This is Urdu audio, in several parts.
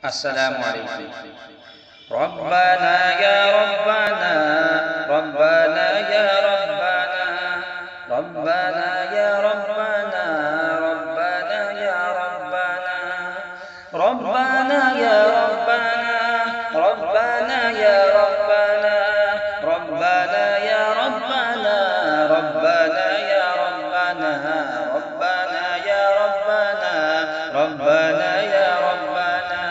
السلام علیکم. ربنا یا ربنا ربنا یا ربنا ربنا یا ربنا ربنا یا ربنا ربنا یا ربنا ربنا یا ربنا ربنا یا ربنا ربنا یا ربنا ربنا یا ربنا ربنا یا ربنا.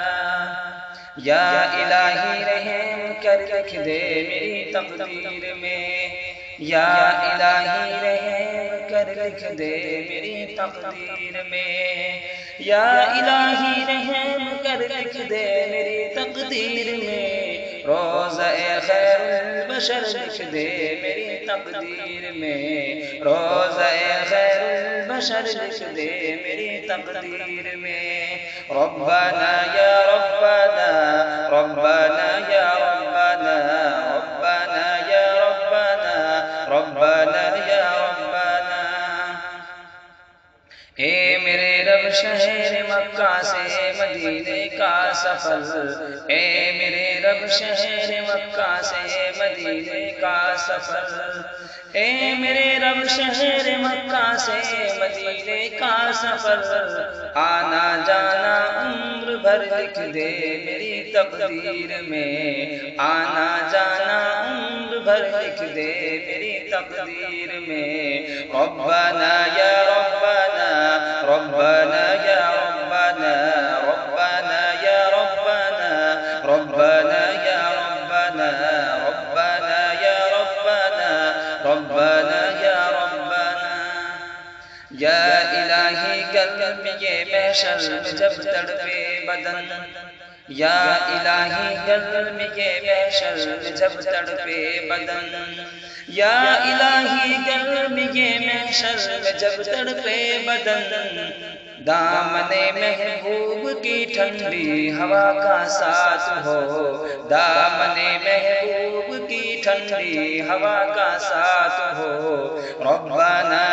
یا الہی رحم کر لکھ دے میری تقدیر میں، یا الہی رحم کر لکھ دے میری تقدیر میں، یا الہی رحم کر لکھ دے میری تقدیر میں. روزہ خیر البشر لکھ دے میری تقدیر میں، روزہ خیر البشر لکھ دے میری تقدیر میں. ربنا یا ربنا ربنا یا ربنا ربنا یا ربنا ربنا یا ربنا. اے میرے رب شہر مکہ سے مدینے کا سفر، اے میرے رب شہر مکہ سے مدینے کا سفر، اے میرے رب شہر مکہ سے مدینے کا سفر. آنا جانا عمر بھر لکھ دے میری تقدیر میں، آنا جانا عمر بھر لکھ دے میری تقدیر میں. ربنا یا ربنا ربنا یا ربنا ربنا یا ربنا ربنا یا ربنا ربنا یا ربنا ربنا یا ربنا. یا الہی قلب یہ محشر میں جب تڑپے بدن، یا الہی قلب یہ محشر میں جب تڑپے بدن، یا الہی قلب یہ محشر میں جب تڑپے بدن. دامن محبوب کی ٹھنڈی ہوا کا ساتھ ہو، دامن محبوب کی ٹھنڈی ہوا کا ساتھ ہو. ربنا